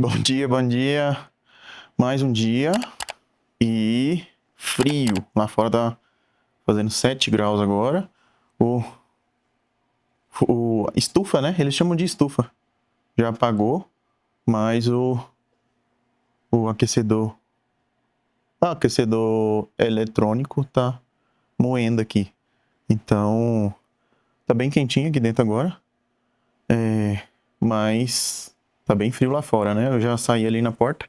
Bom dia, bom dia. Mais um dia e frio. Lá fora tá fazendo 7 graus agora. O estufa, né? Eles chamam de estufa. Já apagou, mas o aquecedor eletrônico tá moendo aqui. Então, tá bem quentinho aqui dentro agora. Mas tá bem frio lá fora, né? Eu já saí ali na porta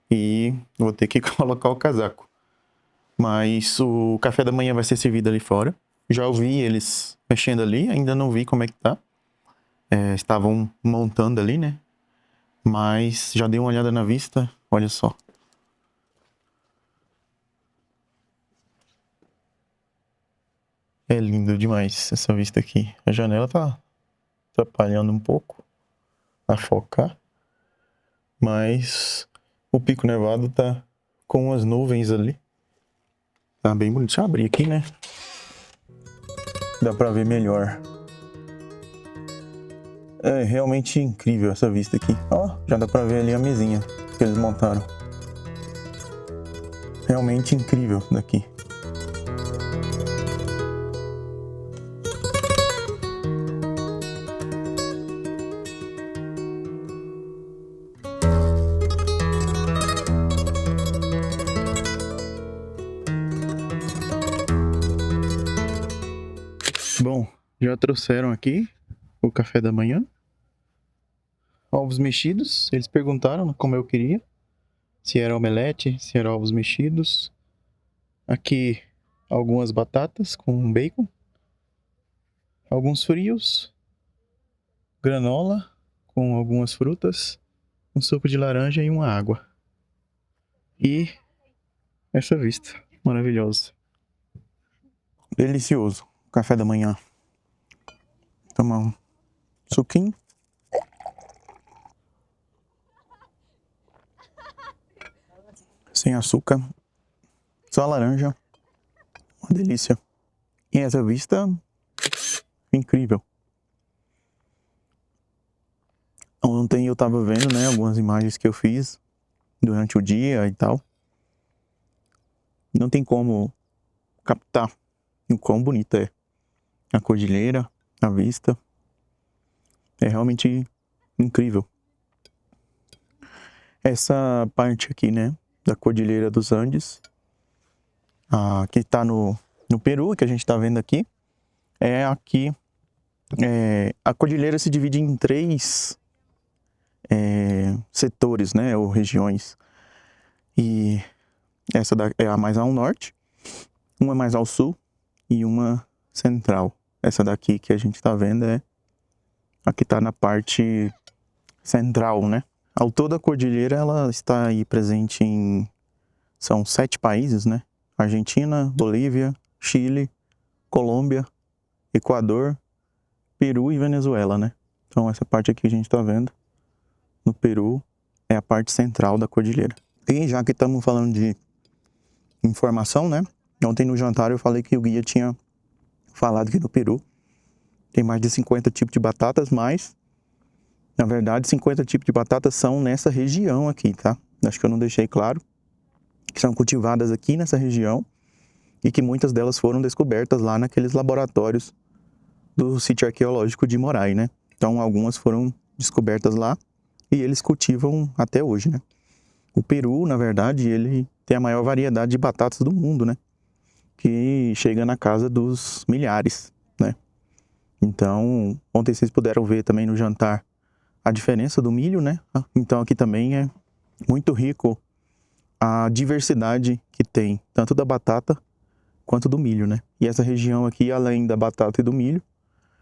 e vou ter que colocar o casaco. Mas o café da manhã vai ser servido ali fora. Já ouvi eles mexendo ali, ainda não vi como é que tá. Estavam montando ali, né? Mas já dei uma olhada na vista, olha só. É lindo demais essa vista aqui. A janela tá atrapalhando um pouco a focar. Mas o Pico Nevado tá com as nuvens ali. Tá bem bonito. Deixa eu abrir aqui, né? Dá pra ver melhor. É realmente incrível essa vista aqui. Ó, já dá pra ver ali a mesinha que eles montaram. Realmente incrível isso daqui. Bom, já trouxeram aqui o café da manhã. Ovos mexidos. Eles perguntaram como eu queria. Se era omelete, se era ovos mexidos. Aqui algumas batatas com bacon. Alguns frios. Granola com algumas frutas. Um suco de laranja e uma água. E essa vista maravilhosa. Delicioso. Café da manhã. Tomar um suquinho. Sem açúcar. Só laranja. Uma delícia. E essa vista incrível. Ontem eu tava vendo, né, algumas imagens que eu fiz durante o dia e tal. Não tem como captar o quão bonita é a cordilheira, a vista. É realmente incrível. Essa parte aqui, né, da Cordilheira dos Andes, que tá no Peru, que a gente tá vendo aqui, é aqui. A cordilheira se divide em 3 setores, né, ou regiões. E essa é a mais ao norte, uma mais ao sul e uma central. Essa daqui que a gente está vendo é a que está na parte central, né? Ao todo a cordilheira ela está aí presente são 7 países, né? Argentina, Bolívia, Chile, Colômbia, Equador, Peru e Venezuela, né? Então essa parte aqui que a gente está vendo no Peru é a parte central da cordilheira. E já que estamos falando de informação, né? Ontem no jantar eu falei que o guia tinha falado que no Peru tem mais de 50 tipos de batatas, mas na verdade 50 tipos de batatas são nessa região aqui, tá? Acho que eu não deixei claro que são cultivadas aqui nessa região e que muitas delas foram descobertas lá naqueles laboratórios do sítio arqueológico de Morai, né? Então algumas foram descobertas lá e eles cultivam até hoje, né? O Peru, na verdade, ele tem a maior variedade de batatas do mundo, né? Que chega na casa dos milhares, né? Então, ontem vocês puderam ver também no jantar a diferença do milho, né? Então aqui também é muito rico a diversidade que tem, tanto da batata quanto do milho, né? E essa região aqui, além da batata e do milho,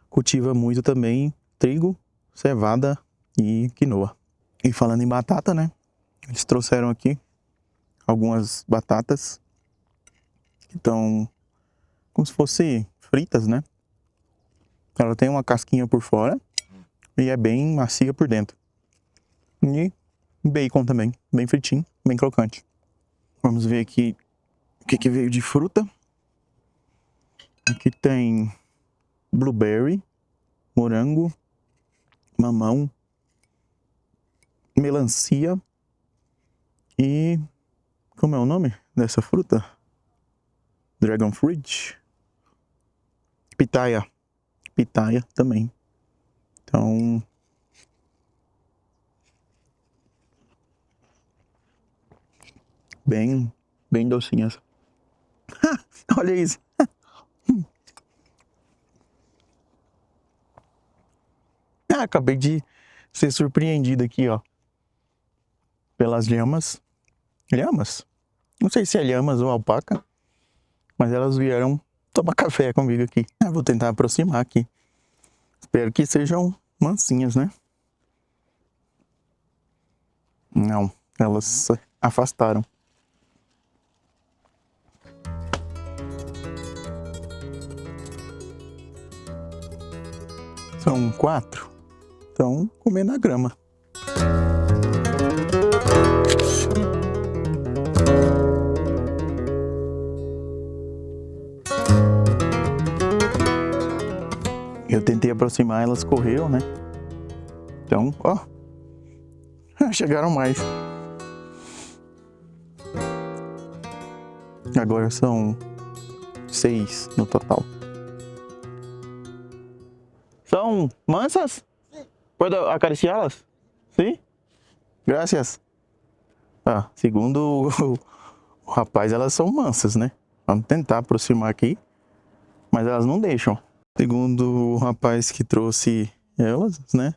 cultiva muito também trigo, cevada e quinoa. E falando em batata, né? Eles trouxeram aqui algumas batatas que estão como se fossem fritas, né? Ela tem uma casquinha por fora e é bem macia por dentro. E bacon também, bem fritinho, bem crocante. Vamos ver aqui o que veio de fruta. Aqui tem blueberry, morango, mamão, melancia e... como é o nome dessa fruta? Dragon fruit? Pitaia. Pitaia também. Então... bem docinha essa. Olha isso. Acabei de ser surpreendido aqui, ó. Pelas lhamas. Lhamas? Não sei se é lhamas ou alpaca. Mas elas vieram tomar café comigo aqui. Vou tentar aproximar aqui. Espero que sejam mansinhas, né? Não, elas se afastaram. São 4. Estão comendo a grama. Eu tentei aproximar, elas correram, né? Então, ó. Chegaram mais. Agora são 6 no total. São mansas? Sim. Pode acariciá-las? Sim? Graças. Segundo o rapaz, elas são mansas, né? Vamos tentar aproximar aqui. Mas elas não deixam. Segundo o rapaz que trouxe elas, né?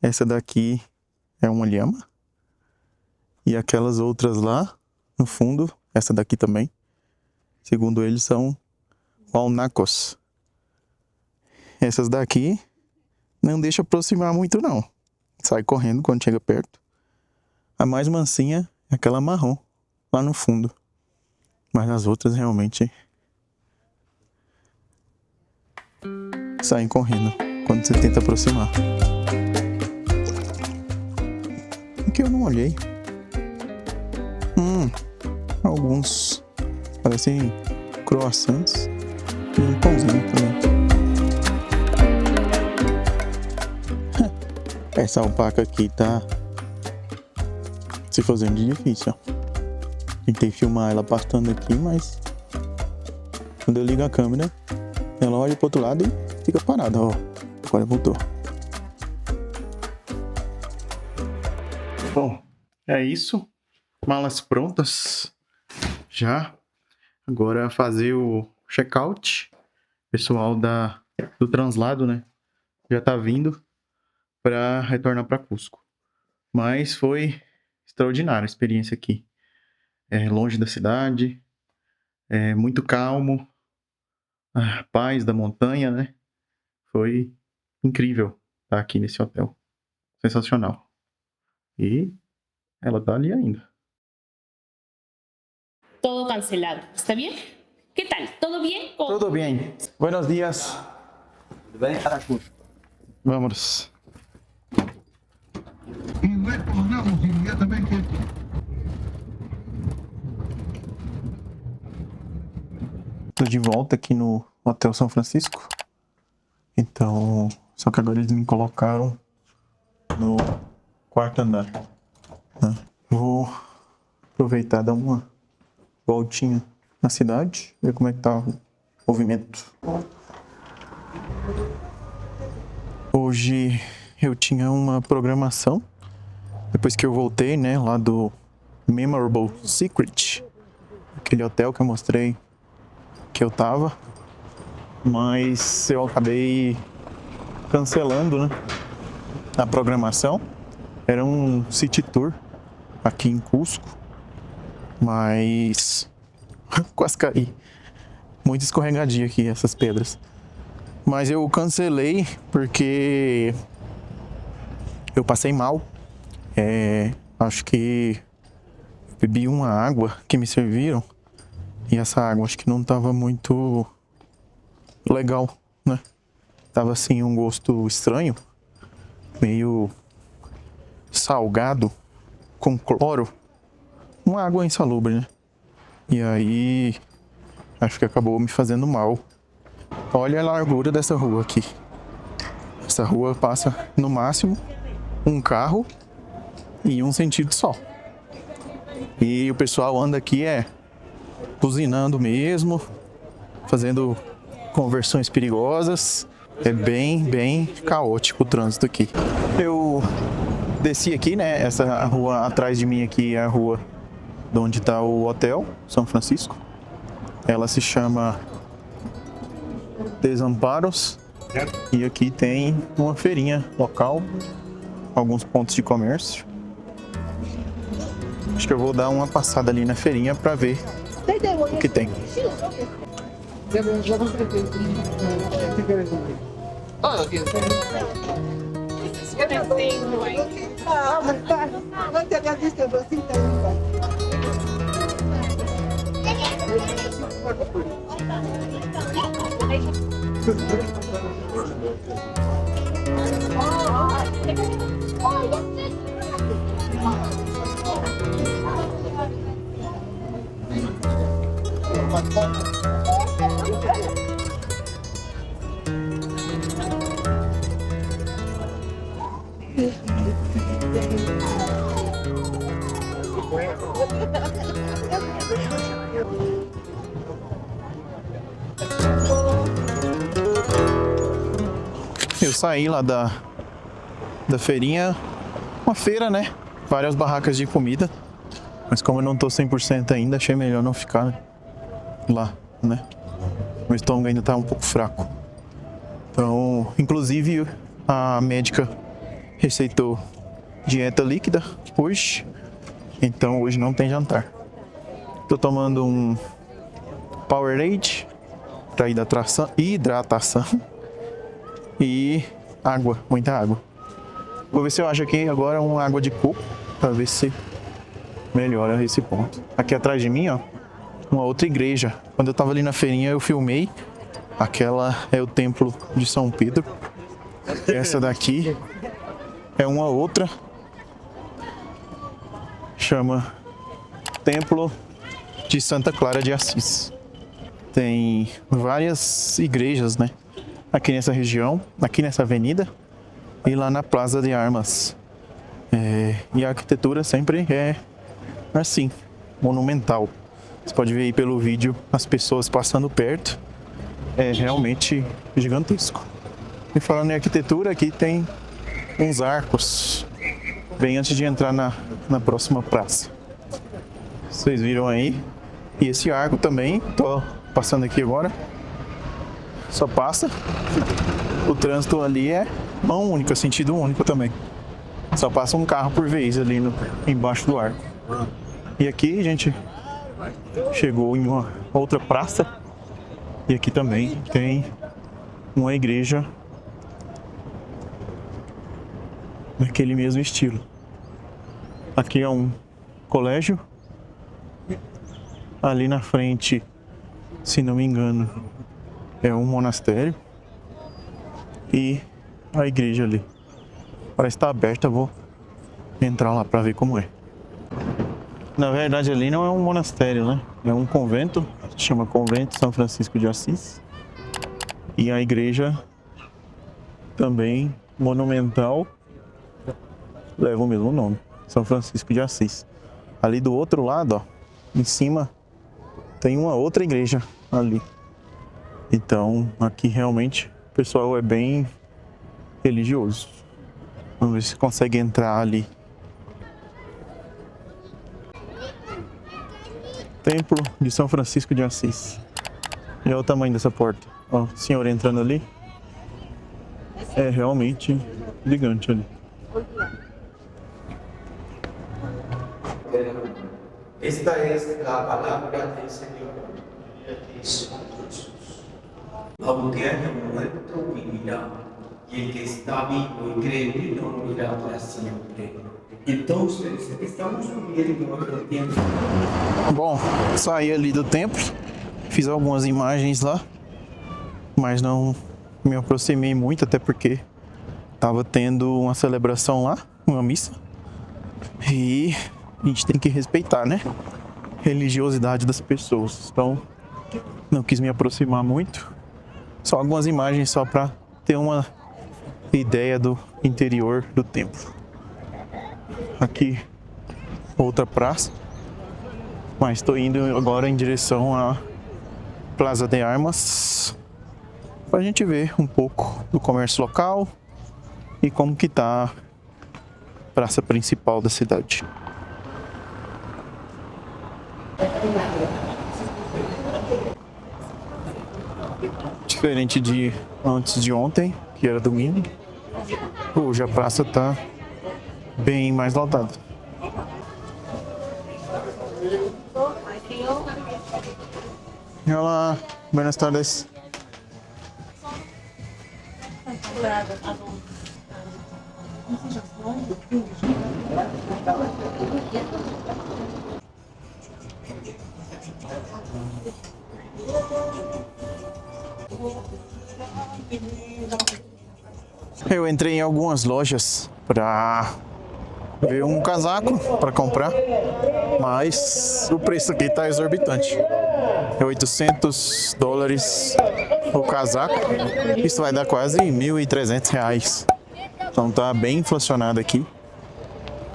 Essa daqui é uma lhama. E aquelas outras lá, no fundo, essa daqui também. Segundo eles, são walnacos. Essas daqui não deixa aproximar muito, não. Sai correndo quando chega perto. A mais mansinha é aquela marrom, lá no fundo. Mas as outras realmente saem correndo quando você tenta aproximar. O que eu não olhei? Alguns parecem croissants e um pãozinho também. Essa alpaca aqui tá se fazendo de difícil, ó. Tentei filmar ela pastando aqui, mas quando eu ligo a câmera, ela olha pro outro lado e fica parada, ó. Agora voltou. Bom, é isso. Malas prontas. Já. Agora fazer o check-out. Pessoal do translado, né? Já tá vindo para retornar para Cusco. Mas foi extraordinária a experiência aqui. Longe da cidade, muito calmo, a paz da montanha, né? Foi incrível estar aqui nesse hotel. Sensacional. E ela tá ali ainda. Todo cancelado. ¿Está bien? ¿Qué tal? ¿Todo bien? Todo bien. Buenos días. Tudo bem, Aracuto? Vamos. Y retornamos inmediatamente. Tô de volta aqui no Hotel São Francisco. Então, só que agora eles me colocaram no quarto andar. Né? Vou aproveitar e dar uma voltinha na cidade, ver como é que tá o movimento. Hoje eu tinha uma programação, depois que eu voltei, né, lá do Memorable Secret, aquele hotel que eu mostrei que eu tava, mas eu acabei cancelando, né, a programação. Era um city tour aqui em Cusco, mas quase caí. Muito escorregadia aqui essas pedras. Mas eu cancelei porque eu passei mal. Acho que eu bebi uma água que me serviram e essa água acho que não tava muito legal, né? Tava assim um gosto estranho, meio salgado, com cloro. Uma água insalubre, né? E aí acho que acabou me fazendo mal. Olha a largura dessa rua aqui. Essa rua passa no máximo um carro e um sentido só. E o pessoal anda aqui buzinando mesmo, fazendo conversões perigosas. É bem caótico o trânsito aqui. Eu desci aqui, né? Essa rua atrás de mim aqui é a rua de onde está o hotel São Francisco. Ela se chama Desamparos. E aqui tem uma feirinha local, alguns pontos de comércio. Acho que eu vou dar uma passada ali na feirinha para ver o que tem. Eu saí lá da feirinha, uma feira, né? Várias barracas de comida. Mas como eu não tô 100% ainda, achei melhor não ficar lá, né? Meu estômago ainda tá um pouco fraco. Então, inclusive, a médica receitou dieta líquida hoje. Então, hoje não tem jantar. Tô tomando um Powerade para hidratação e água, muita água. Vou ver se eu acho aqui agora uma água de coco para ver se melhora esse ponto. Aqui atrás de mim, ó, uma outra igreja. Quando eu tava ali na feirinha, eu filmei. Aquela é o templo de São Pedro. Essa daqui é uma outra. Chama Templo de Santa Clara de Assis. Tem várias igrejas, né? Aqui nessa região, aqui nessa avenida e lá na Plaza de Armas. E a arquitetura sempre é assim, monumental. Você pode ver aí pelo vídeo as pessoas passando perto. É realmente gigantesco. E falando em arquitetura, aqui tem uns arcos bem antes de entrar na próxima praça. Vocês viram aí? E esse arco também, tô passando aqui agora. Só passa. O trânsito ali é mão única, sentido único também. Só passa um carro por vez ali embaixo do arco. E aqui a gente chegou em uma outra praça. E aqui também tem uma igreja naquele mesmo estilo. Aqui é um colégio. Ali na frente, se não me engano, é um monastério. E a igreja ali parece estar aberta. Vou entrar lá para ver como é. Na verdade ali não é um monastério, né? É um convento, se chama Convento São Francisco de Assis. E a igreja também monumental leva o mesmo nome, São Francisco de Assis. Ali do outro lado, ó, em cima, tem uma outra igreja ali. Então aqui realmente o pessoal é bem religioso. Vamos ver se consegue entrar ali. Templo de São Francisco de Assis. E olha o tamanho dessa porta. Ó, o senhor entrando ali. É realmente gigante ali. Esta es la palabra del Señor. Aunque haya muerto, vivirá. Y el que está vivo y cree en él no morirá para siempre. Entonces, estamos viviendo otro tiempo. Bom, saí ali do templo, fiz algumas imagens lá, mas não me aproximei muito, até porque estava tendo uma celebração lá, uma missa. E a gente tem que respeitar, né? Religiosidade das pessoas. Então, não quis me aproximar muito. Só algumas imagens só para ter uma ideia do interior do templo. aqui outra praça, mas estou indo agora em direção à Plaza de Armas para a gente ver um pouco do comércio local e como que tá a praça principal da cidade. Diferente de antes de ontem, que era domingo, hoje a praça tá bem mais lotada. Olá, buenas tardes. Eu entrei em algumas lojas para ver um casaco para comprar, mas o preço aqui tá exorbitante. É $800 o casaco. Isso vai dar quase R$ 1.300. Então tá bem inflacionado aqui.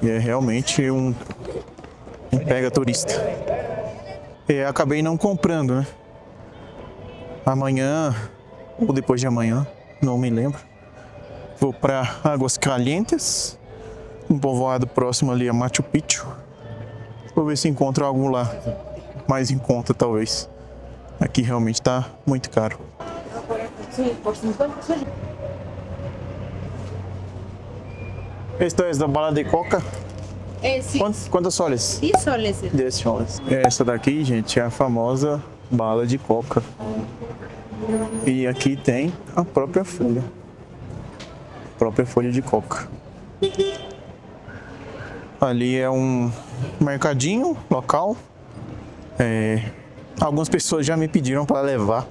E é realmente um pega turista. E acabei não comprando, né? Amanhã ou depois de amanhã, não me lembro, vou para Aguascalientes, um povoado próximo ali a Machu Picchu. Vou ver se encontro algo lá mais em conta, talvez. Aqui realmente tá muito caro. Esto es da bala de coca. Sí, Quantos soles? 10 soles. 10 soles. Essa daqui, gente, é a famosa bala de coca. E aqui tem a própria folha. Própria folha de coca. Ali é um mercadinho local. Algumas pessoas já me pediram para levar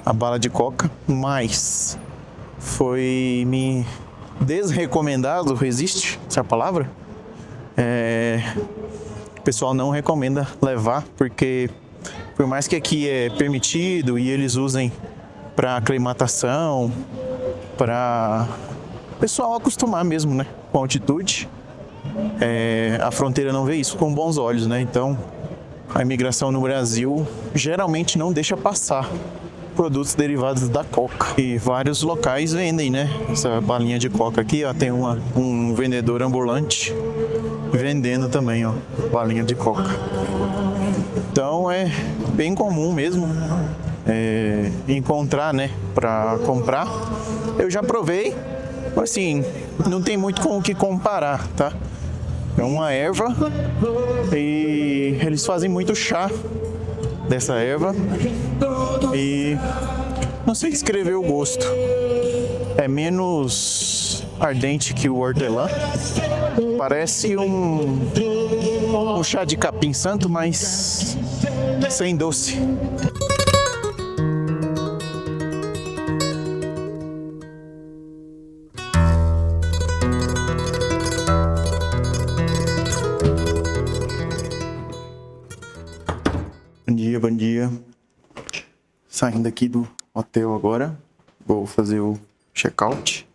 a bala de coca, mas foi me desrecomendado, existe essa palavra? O pessoal não recomenda levar, porque por mais que aqui é permitido e eles usem para aclimatação, para o pessoal acostumar mesmo, né, com a altitude, a fronteira não vê isso com bons olhos, né? Então a imigração no Brasil geralmente não deixa passar produtos derivados da coca. E vários locais vendem, né, essa balinha de coca aqui, ó, tem um vendedor ambulante vendendo também, ó, balinha de coca. Então é bem comum mesmo encontrar, né, para comprar. Eu já provei, assim, não tem muito com o que comparar, tá? É uma erva e eles fazem muito chá dessa erva e não sei descrever o gosto. É menos ardente que o hortelã. Parece um chá de capim santo, mas sem doce. Bom dia. Saindo aqui do hotel agora, vou fazer o check-out.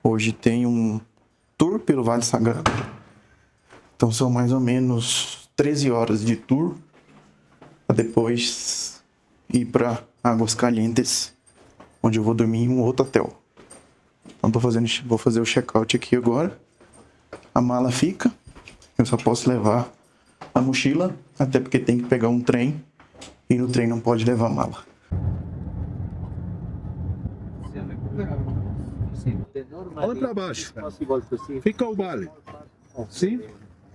Hoje tem um tour pelo Vale Sagrado. Então são mais ou menos 13 horas de tour, para depois ir para Aguascalientes, onde eu vou dormir em um outro hotel. Então vou fazer o check-out aqui agora. A mala fica, eu só posso levar a mochila, até porque tem que pegar um trem. E no trem não pode levar mala. Olha para baixo. Fica o vale. Sim?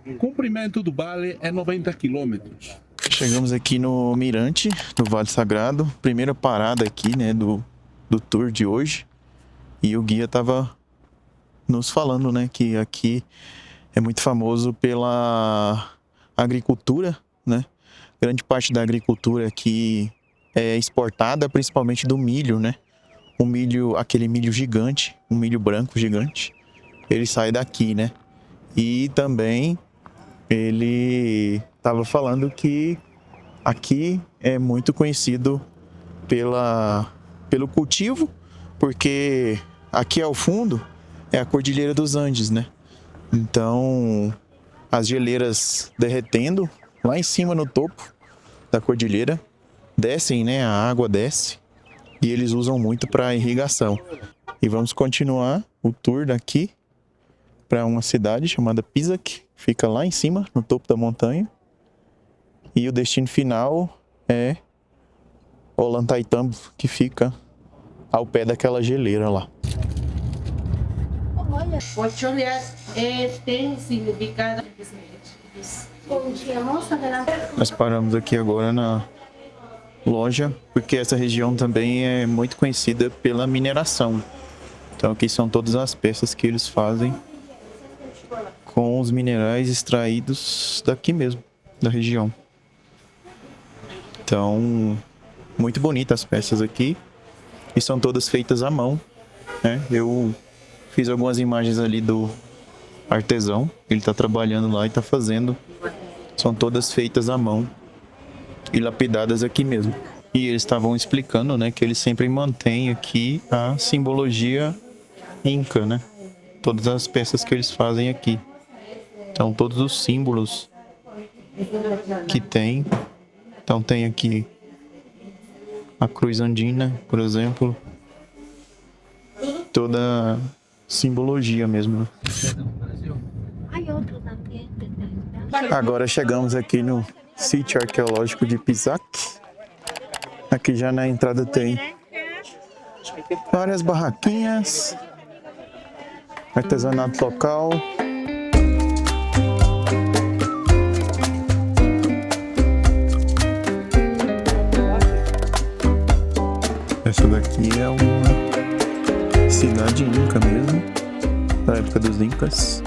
O comprimento do vale é 90 quilômetros. Chegamos aqui no Mirante do Vale Sagrado. Primeira parada aqui, né, do tour de hoje. E o guia tava nos falando, né, que aqui é muito famoso pela agricultura, né? Grande parte da agricultura aqui é exportada, principalmente do milho, né? O milho, aquele milho gigante, um milho branco gigante, ele sai daqui, né? E também ele estava falando que aqui é muito conhecido pelo cultivo, porque aqui ao fundo é a Cordilheira dos Andes, né? Então as geleiras derretendo lá em cima no topo da cordilheira. Descem, né? A água desce e eles usam muito para irrigação. E vamos continuar o tour daqui para uma cidade chamada Pisac, fica lá em cima, no topo da montanha. E o destino final é Ollantaytambo, que fica ao pé daquela geleira lá. Pocholear tem significado. Nós paramos aqui agora na loja, porque essa região também é muito conhecida pela mineração. Então aqui são todas as peças que eles fazem com os minerais extraídos daqui mesmo, da região. Então, muito bonitas as peças aqui. E são todas feitas à mão, né? Eu fiz algumas imagens ali do artesão. Ele está trabalhando lá e está fazendo. São todas feitas à mão e lapidadas aqui mesmo. E eles estavam explicando, né, que eles sempre mantêm aqui a simbologia inca, né? Todas as peças que eles fazem aqui. Então, todos os símbolos que tem. Então, tem aqui a cruz andina, por exemplo. Toda a simbologia mesmo. Agora chegamos aqui no sítio arqueológico de Pisac. Aqui já na entrada tem várias barraquinhas, artesanato local. Essa daqui é uma cidade inca mesmo, da época dos incas.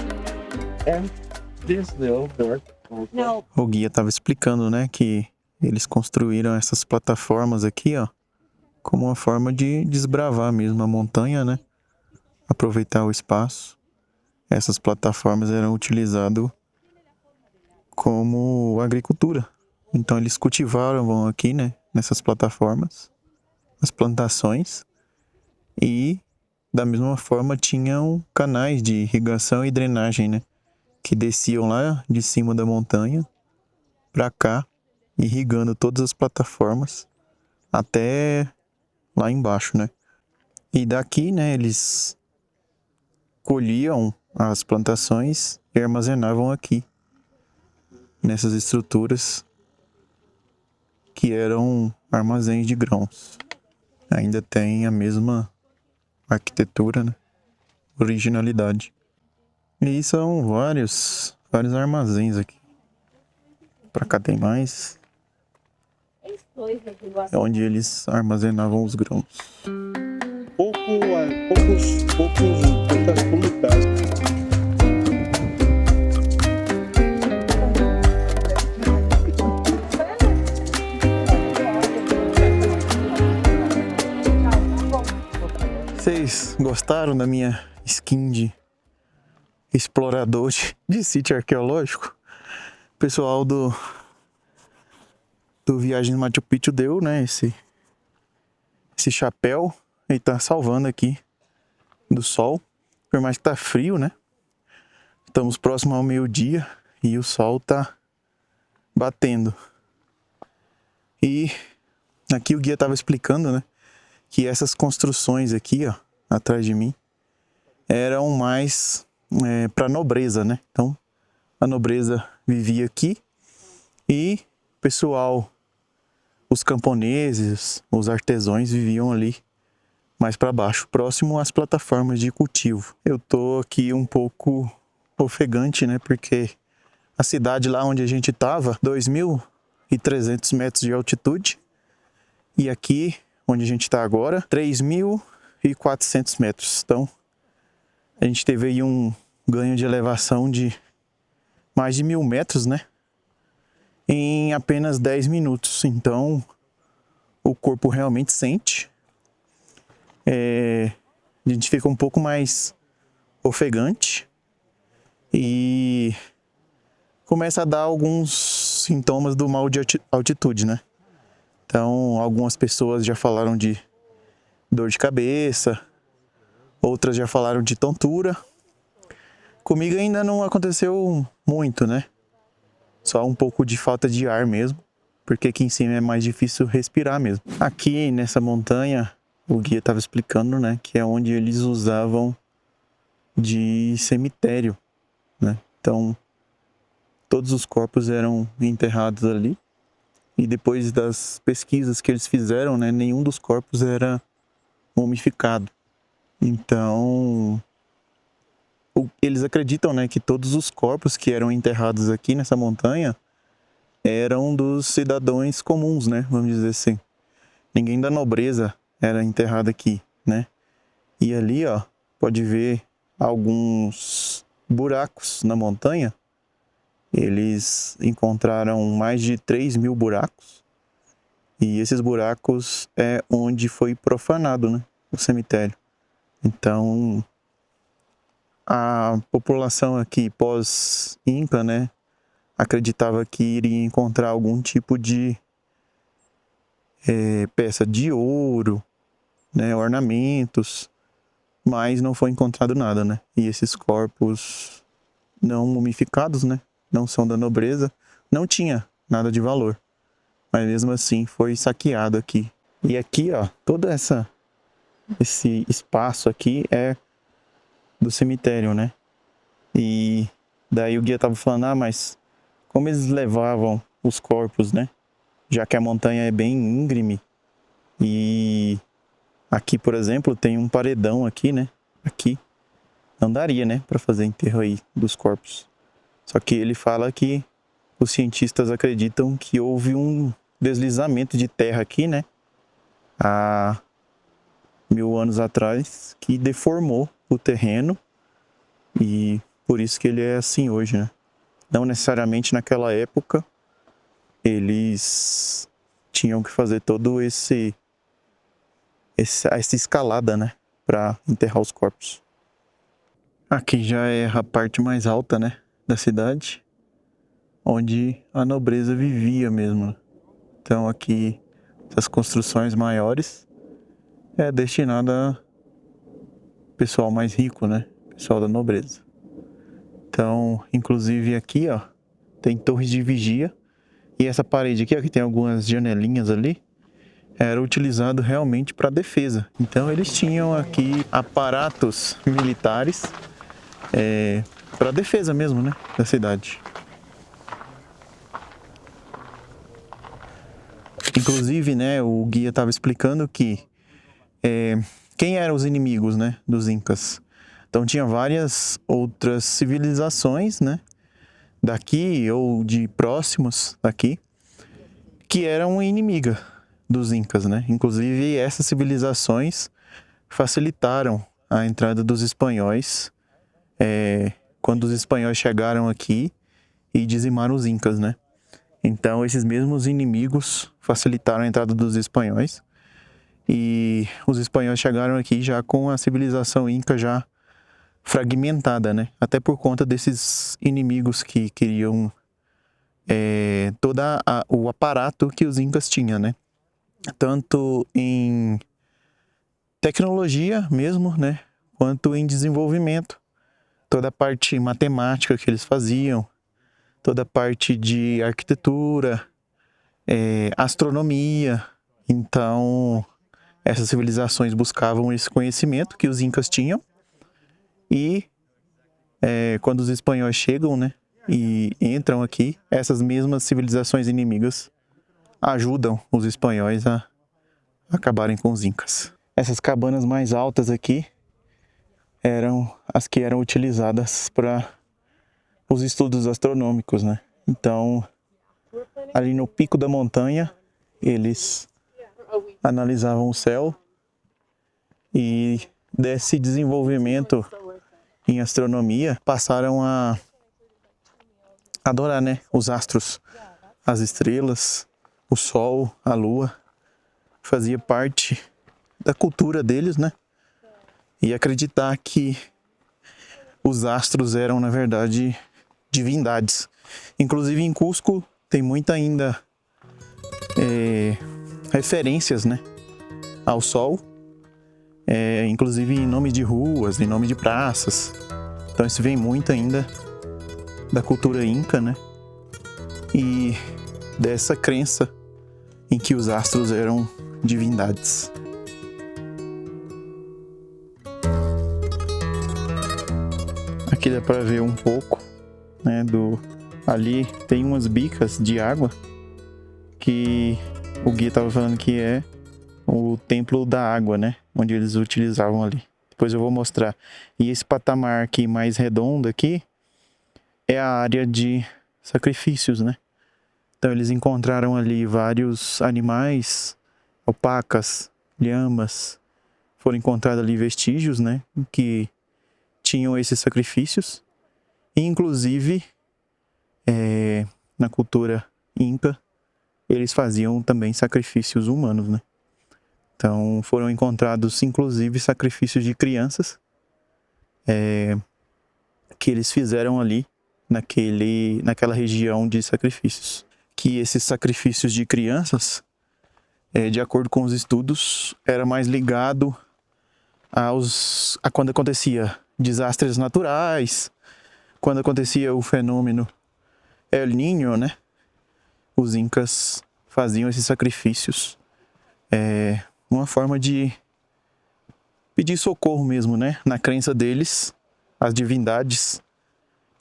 O guia estava explicando, né, que eles construíram essas plataformas aqui, ó, como uma forma de desbravar mesmo a montanha, né, aproveitar o espaço. Essas plataformas eram utilizadas como agricultura. Então eles cultivaram aqui, né, nessas plataformas, as plantações, e da mesma forma tinham canais de irrigação e drenagem, né, que desciam lá de cima da montanha para cá, irrigando todas as plataformas até lá embaixo, né. E daqui, né, eles colhiam as plantações e armazenavam aqui, nessas estruturas que eram armazéns de grãos. Ainda tem a mesma arquitetura, né? Originalidade. E são vários armazéns aqui. Pra cá tem mais. É onde eles armazenavam os grãos. poucas comunidades. Vocês gostaram da minha skin de explorador de sítio arqueológico? O pessoal do Viagem no Machu Picchu deu, né, esse chapéu e tá salvando aqui do sol. Por mais que tá frio, né? Estamos próximo ao meio-dia e o sol tá batendo. E aqui o guia tava explicando, né, que essas construções aqui, ó, atrás de mim, eram mais para nobreza, né? Então, a nobreza vivia aqui e o pessoal, os camponeses, os artesãos viviam ali mais para baixo, próximo às plataformas de cultivo. Eu tô aqui um pouco ofegante, né? Porque a cidade lá onde a gente tava, 2.300 metros de altitude, e aqui onde a gente está agora, 3.400 metros. Então, a gente teve aí um ganho de elevação de mais de 1.000 metros, né? Em apenas 10 minutos. Então, o corpo realmente sente. A gente fica um pouco mais ofegante e começa a dar alguns sintomas do mal de altitude, né? Então, algumas pessoas já falaram de dor de cabeça, outras já falaram de tontura. Comigo ainda não aconteceu muito, né? Só um pouco de falta de ar mesmo, porque aqui em cima é mais difícil respirar mesmo. Aqui nessa montanha, o guia estava explicando, né, que é onde eles usavam de cemitério, né? Então, todos os corpos eram enterrados ali. E depois das pesquisas que eles fizeram, né, nenhum dos corpos era mumificado. Então, eles acreditam, né, que todos os corpos que eram enterrados aqui nessa montanha eram dos cidadãos comuns, né, vamos dizer assim. Ninguém da nobreza era enterrado aqui, né? E ali, ó, pode ver alguns buracos na montanha. Eles encontraram mais de 3.000 buracos. E esses buracos é onde foi profanado, né, o cemitério. Então, a população aqui pós-Inca, né, acreditava que iria encontrar algum tipo de peça de ouro, né, ornamentos, mas não foi encontrado nada, né? E esses corpos não mumificados, né, não são da nobreza, não tinha nada de valor, mas mesmo assim foi saqueado aqui. E aqui, ó, todo esse espaço aqui é do cemitério, né? E daí o guia tava falando, mas como eles levavam os corpos, né? Já que a montanha é bem íngreme e aqui, por exemplo, tem um paredão aqui, né? Aqui não daria, né, para fazer enterro aí dos corpos. Só que ele fala que os cientistas acreditam que houve um deslizamento de terra aqui, né? Há 1000 anos atrás, que deformou o terreno e por isso que ele é assim hoje, né? Não necessariamente naquela época eles tinham que fazer todo essa escalada, né, para enterrar os corpos. Aqui já é a parte mais alta, né, da cidade, onde a nobreza vivia mesmo. Então aqui essas construções maiores é destinada a pessoal mais rico, né, pessoal da nobreza. Então, inclusive aqui, ó, tem torres de vigia. E essa parede aqui, ó, que tem algumas janelinhas ali, era utilizado realmente para defesa. Então eles tinham aqui aparatos militares para defesa mesmo, né, da cidade. Inclusive, né, o guia estava explicando que quem eram os inimigos, né, dos Incas. Então tinha várias outras civilizações, né, daqui ou de próximos daqui, que eram inimigas dos Incas, né? Inclusive essas civilizações facilitaram a entrada dos espanhóis quando os espanhóis chegaram aqui e dizimaram os Incas, né? Então esses mesmos inimigos facilitaram a entrada dos espanhóis e os espanhóis chegaram aqui já com a civilização Inca já fragmentada, né? Até por conta desses inimigos que queriam todo o aparato que os Incas tinham, né? Tanto em tecnologia mesmo, né? Quanto em desenvolvimento. Toda a parte matemática que eles faziam, toda a parte de arquitetura, astronomia. Então, essas civilizações buscavam esse conhecimento que os Incas tinham. E quando os espanhóis chegam, né, e entram aqui, essas mesmas civilizações inimigas ajudam os espanhóis a acabarem com os Incas. Essas cabanas mais altas aqui eram as que eram utilizadas para os estudos astronômicos, né? Então, ali no pico da montanha, eles analisavam o céu e desse desenvolvimento em astronomia passaram a adorar, né, os astros, as estrelas, o sol, a lua. Fazia parte da cultura deles, né? E acreditar que os astros eram, na verdade, divindades. Inclusive em Cusco tem muita ainda referências, né, ao sol, inclusive em nome de ruas, em nome de praças. Então isso vem muito ainda da cultura inca, né? E dessa crença em que os astros eram divindades. Aqui dá para ver um pouco, né, ali tem umas bicas de água que o guia estava falando que é o templo da água, né, onde eles utilizavam ali. Depois eu vou mostrar. E esse patamar aqui mais redondo aqui é a área de sacrifícios, né? Então eles encontraram ali vários animais, alpacas, lhamas, foram encontrados ali vestígios, né, que tinham esses sacrifícios. E, inclusive, na cultura inca, eles faziam também sacrifícios humanos, né? Então foram encontrados, inclusive, sacrifícios de crianças que eles fizeram ali naquela região de sacrifícios. Que esses sacrifícios de crianças, de acordo com os estudos, era mais ligado a quando acontecia desastres naturais, quando acontecia o fenômeno El Niño, né? Os incas faziam esses sacrifícios, uma forma de pedir socorro mesmo, né? Na crença deles, as divindades,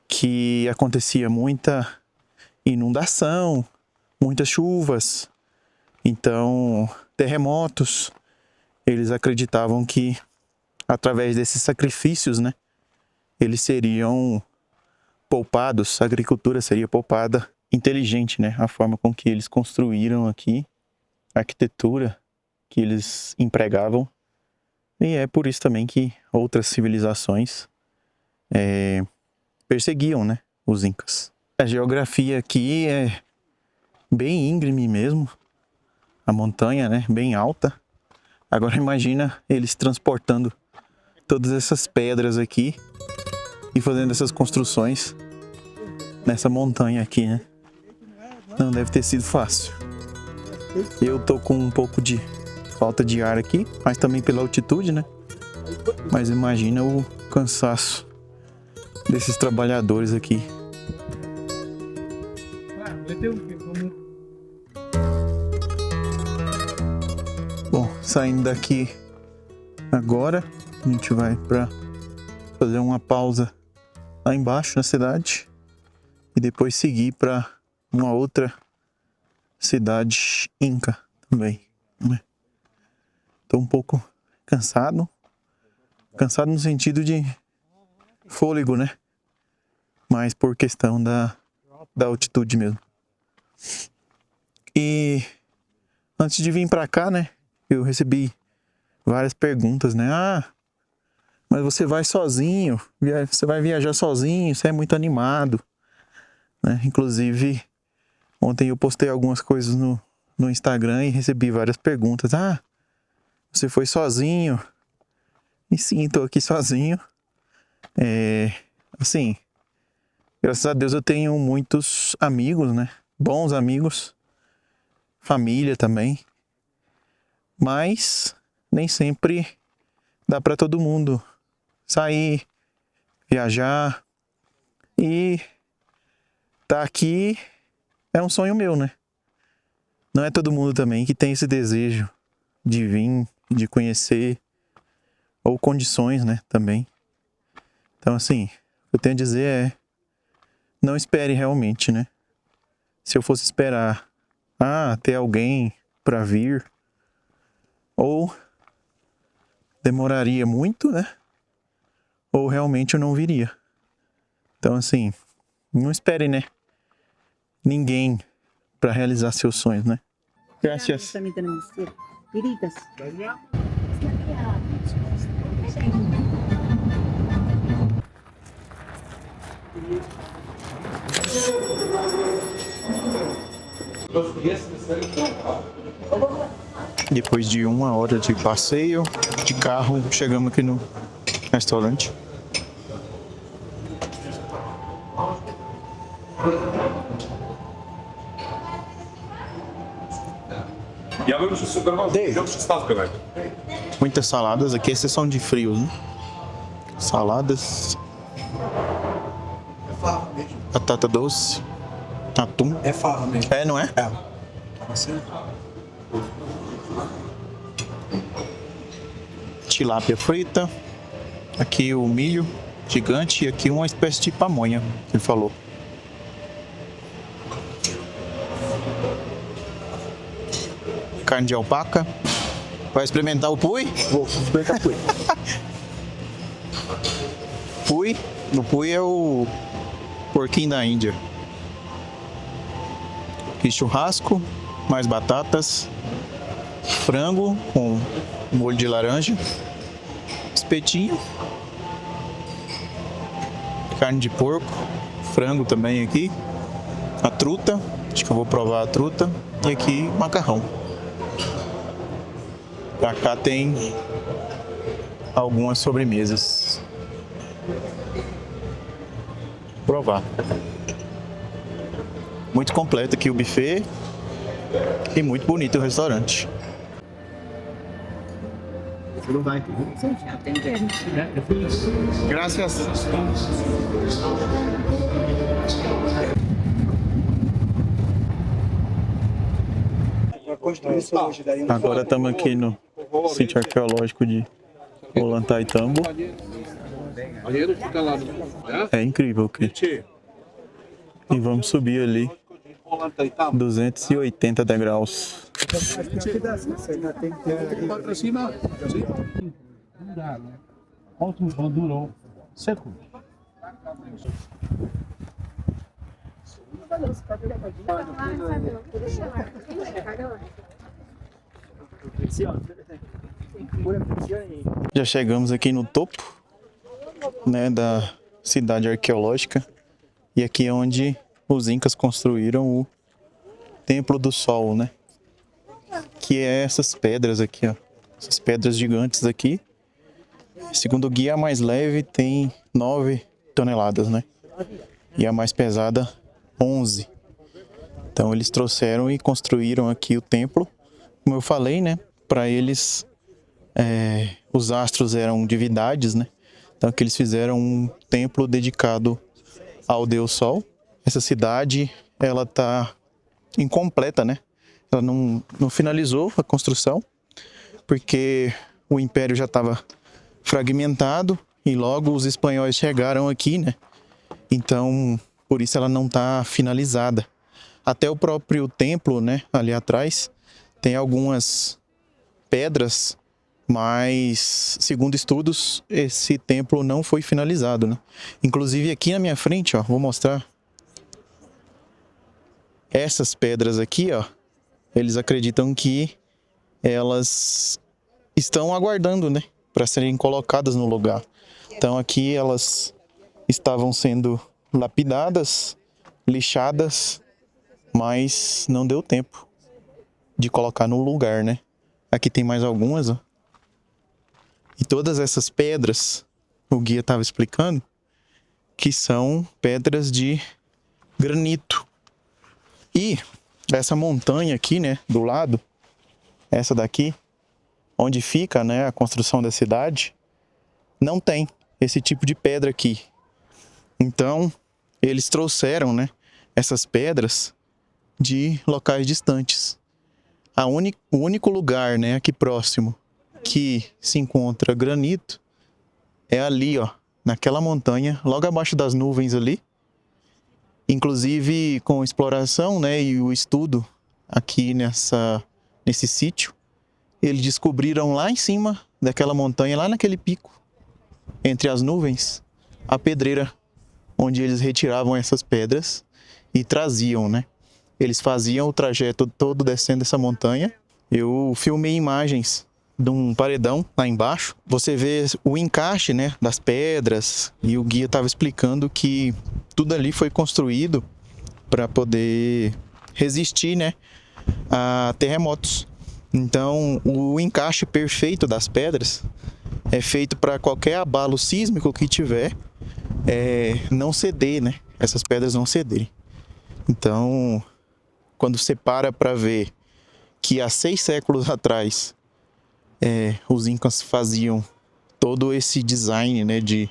que acontecia muita inundação, muitas chuvas, então terremotos. Eles acreditavam que através desses sacrifícios, né, eles seriam poupados, a agricultura seria poupada. Inteligente, né, a forma com que eles construíram aqui, a arquitetura que eles empregavam. E é por isso também que outras civilizações perseguiam, né, os incas. A geografia aqui é bem íngreme mesmo, a montanha, né, bem alta. Agora imagina eles transportando todas essas pedras aqui e fazendo essas construções nessa montanha aqui, né? Não deve ter sido fácil. Eu tô com um pouco de falta de ar aqui, mas também pela altitude, né? Mas imagina o cansaço desses trabalhadores aqui. Bom, saindo daqui agora, a gente vai para fazer uma pausa lá embaixo na cidade e depois seguir para uma outra cidade inca também, né? Tô um pouco cansado no sentido de fôlego, né? Mas por questão da altitude mesmo. E antes de vir para cá, né, eu recebi várias perguntas, né? Mas você vai sozinho, você vai viajar sozinho, você é muito animado, né? Inclusive, ontem eu postei algumas coisas no Instagram e recebi várias perguntas. Você foi sozinho? E sim, tô aqui sozinho. Assim, graças a Deus eu tenho muitos amigos, né? Bons amigos, família também. Mas nem sempre dá para todo mundo sair, viajar, e tá aqui é um sonho meu, né? Não é todo mundo também que tem esse desejo de vir, de conhecer, ou condições, né, também. Então, assim, o que eu tenho a dizer é, não espere realmente, né? Se eu fosse esperar, ter alguém para vir, ou demoraria muito, né? Ou realmente eu não viria. Então, assim, não espere, né, ninguém para realizar seus sonhos, né? Gracias. También tenemos tiritas. Depois de 1 hora de passeio de carro, chegamos aqui no restaurante. Ja bym się sugerował, że wziąć przystawkę najpierw. Muitas saladas aqui, exceção de frios, né? Saladas. É fava mesmo. Batata doce. Atum. É fava mesmo. É, não é? É. Você? Tilápia frita. Aqui o milho gigante e aqui uma espécie de pamonha, que ele falou. Carne de alpaca. Vai experimentar o pui? Vou experimentar com ele. Pui. O pui é o porquinho da Índia. Aqui churrasco, mais batatas, frango com molho de laranja, espetinho, carne de porco, frango também aqui, a truta, acho que eu vou provar a truta, e aqui macarrão. Pra cá tem algumas sobremesas. Provar. Muito completo aqui o buffet e muito bonito o restaurante. Você não vai. Graças. Agora estamos aqui no sítio arqueológico de Ollantaytambo. Banheiro fica lá no... É incrível aqui. E vamos subir ali 280 degraus. Pra cima. Outro durou seco. Já chegamos aqui no topo, né, da cidade arqueológica. E aqui é onde os incas construíram o Templo do Sol, né? Que é essas pedras aqui, ó. Essas pedras gigantes aqui. Segundo o guia, a mais leve tem 9 toneladas, né? E a mais pesada, 11. Então eles trouxeram e construíram aqui o templo. Como eu falei, né? Para eles, os astros eram divindades, né? Então aqui eles fizeram um templo dedicado ao Deus Sol. Essa cidade, ela tá incompleta, né? Ela não finalizou a construção, porque o império já estava fragmentado e logo os espanhóis chegaram aqui, né? Então, por isso ela não está finalizada. Até o próprio templo, né, ali atrás, tem algumas pedras, mas, segundo estudos, esse templo não foi finalizado, né? Inclusive aqui na minha frente, ó, vou mostrar. Essas pedras aqui, ó, eles acreditam que elas estão aguardando, né, para serem colocadas no lugar. Então aqui elas estavam sendo lapidadas, lixadas, mas não deu tempo de colocar no lugar, né? Aqui tem mais algumas, ó. E todas essas pedras, o guia estava explicando, que são pedras de granito. E essa montanha aqui, né, do lado, essa daqui, onde fica, né, a construção da cidade, não tem esse tipo de pedra aqui. Então, eles trouxeram, né, essas pedras de locais distantes. O único lugar, né, aqui próximo que se encontra granito é ali, ó, naquela montanha, logo abaixo das nuvens ali. Inclusive, com exploração, né, e o estudo aqui nesse sítio, eles descobriram lá em cima daquela montanha, lá naquele pico, entre as nuvens, a pedreira onde eles retiravam essas pedras e traziam, né? Eles faziam o trajeto todo descendo essa montanha. Eu filmei imagens de um paredão lá embaixo. Você vê o encaixe, né, das pedras, e o guia estava explicando que tudo ali foi construído para poder resistir, né, a terremotos. Então, o encaixe perfeito das pedras é feito para qualquer abalo sísmico que tiver, não ceder, né? Essas pedras não cederem. Então, quando você para ver que há 6 séculos atrás os incas faziam todo esse design, né, de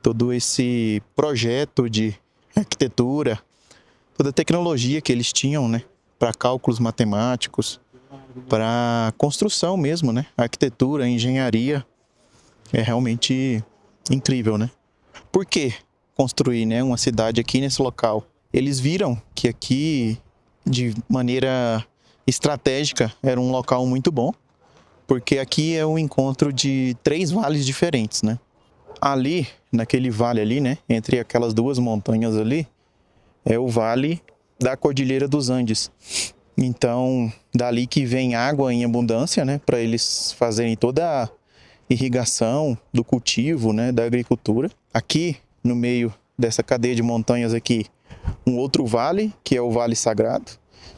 todo esse projeto de arquitetura, toda a tecnologia que eles tinham, né, para cálculos matemáticos, para construção mesmo, né, arquitetura, engenharia, é realmente incrível, né? Por que construir, né, uma cidade aqui nesse local? Eles viram que aqui, de maneira estratégica, era um local muito bom, porque aqui é o encontro de 3 vales diferentes, né? Ali, naquele vale ali, né, entre aquelas 2 montanhas ali, é o vale da Cordilheira dos Andes. Então, dali que vem água em abundância, né, para eles fazerem toda a irrigação do cultivo, né, da agricultura. Aqui, no meio dessa cadeia de montanhas aqui, um outro vale, que é o Vale Sagrado,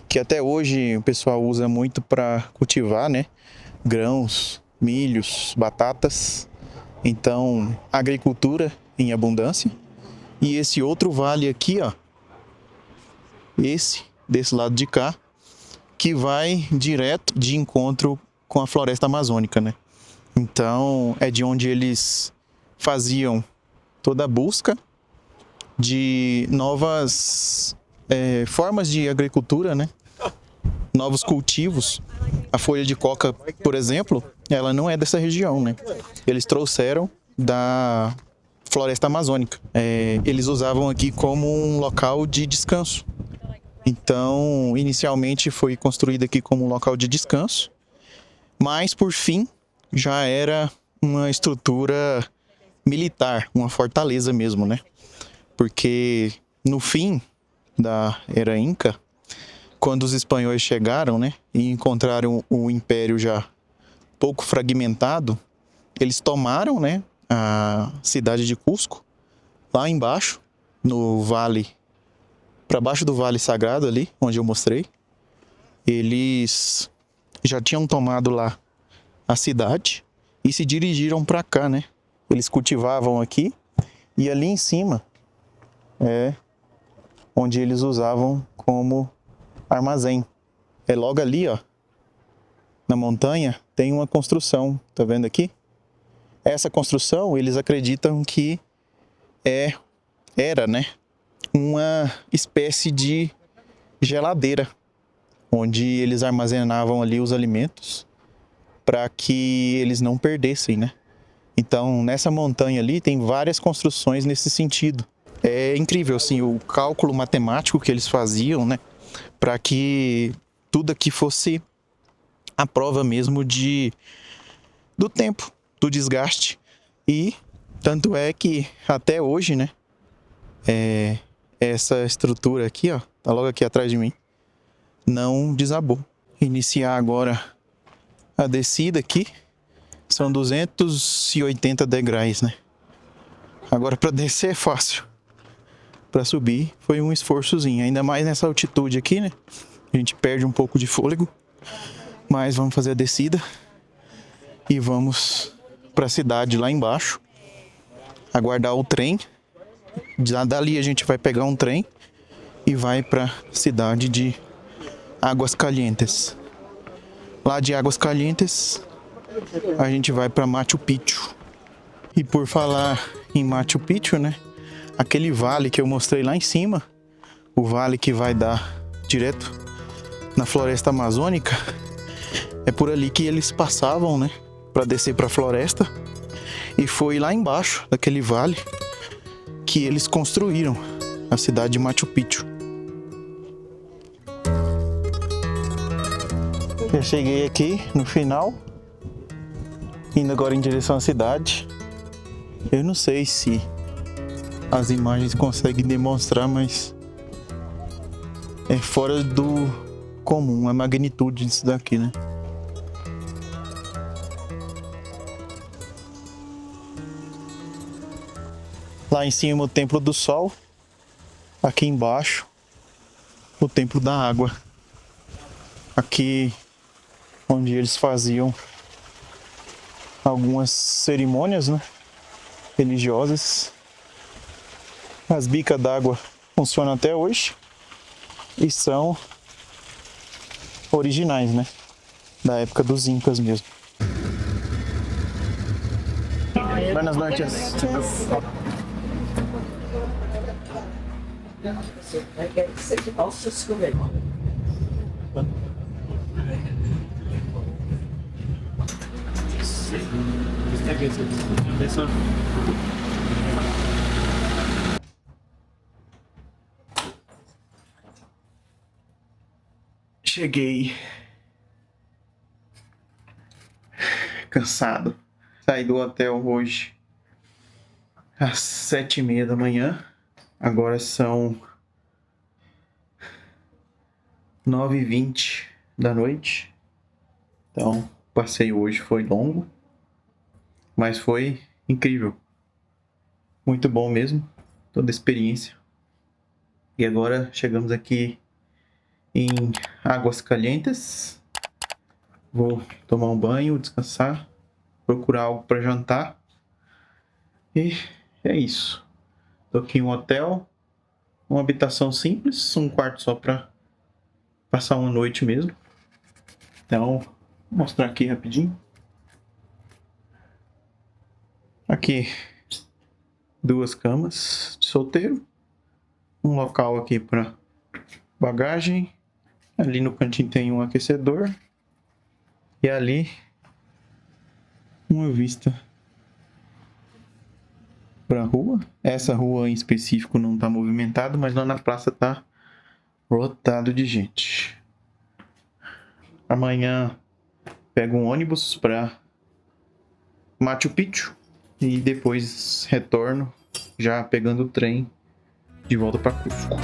que até hoje o pessoal usa muito para cultivar, né, grãos, milhos, batatas. Então, agricultura em abundância. E esse outro vale aqui, ó, desse lado de cá, que vai direto de encontro com a floresta amazônica, né? Então, é de onde eles faziam toda a busca de novas formas de agricultura, né? Novos cultivos. A folha de coca, por exemplo, ela não é dessa região, né? Eles trouxeram da floresta amazônica. Eles usavam aqui como um local de descanso. Então, inicialmente foi construído aqui como um local de descanso, mas por fim já era uma estrutura militar, uma fortaleza mesmo, né? Porque no fim da era Inca, quando os espanhóis chegaram, né, e encontraram o império já pouco fragmentado, eles tomaram, né, a cidade de Cusco, lá embaixo, no vale, para baixo do Vale Sagrado ali, onde eu mostrei. Eles já tinham tomado lá a cidade e se dirigiram para cá, né? Eles cultivavam aqui e ali em cima é onde eles usavam como armazém. É logo ali, ó, na montanha, tem uma construção, tá vendo aqui? Essa construção, eles acreditam que era, né, uma espécie de geladeira, onde eles armazenavam ali os alimentos para que eles não perdessem, né? Então, nessa montanha ali tem várias construções nesse sentido. É incrível, assim, o cálculo matemático que eles faziam, né, para que tudo aqui fosse a prova mesmo do tempo, do desgaste. E tanto é que até hoje, né, essa estrutura aqui, ó, tá logo aqui atrás de mim, não desabou. Iniciar agora a descida aqui, são 280 degraus, né? Agora para descer é fácil, para subir foi um esforçozinho, ainda mais nessa altitude aqui, né? A gente perde um pouco de fôlego, mas vamos fazer a descida e vamos para a cidade lá embaixo, aguardar o trem. Dali a gente vai pegar um trem e vai para a cidade de Águas Calientes. Lá de Águas Calientes a gente vai para Machu Picchu. E por falar em Machu Picchu, né? Aquele vale que eu mostrei lá em cima, o vale que vai dar direto na floresta amazônica, é por ali que eles passavam, né? Para descer para a floresta. E foi lá embaixo daquele vale que eles construíram a cidade de Machu Picchu. Já cheguei aqui no final, indo agora em direção à cidade. Eu não sei se as imagens conseguem demonstrar, mas é fora do comum a magnitude disso daqui, né? Lá em cima o Templo do Sol, aqui embaixo o Templo da Água. Aqui onde eles faziam algumas cerimônias, né, religiosas. As bicas d'água funcionam até hoje e são originais, né, da época dos Incas mesmo. Buenas noches. I get sick of also swimming. Cheguei. Cansado. Saí do hotel hoje às 7h30 da manhã. Agora são 9h20 da noite. Então, o passeio hoje foi longo, mas foi incrível. Muito bom mesmo, toda a experiência. E agora chegamos aqui em Águas Calientes. Vou tomar um banho, descansar, procurar algo para jantar. E é isso. Tô aqui em um hotel, uma habitação simples, um quarto só para passar uma noite mesmo. Então, vou mostrar aqui rapidinho. Aqui, 2 camas de solteiro. Um local aqui para bagagem. Ali no cantinho tem um aquecedor. E ali, uma vista para a rua. Essa rua em específico não está movimentada, mas lá na praça tá lotado de gente. Amanhã pego um ônibus para Machu Picchu e depois retorno já pegando o trem de volta para Cusco.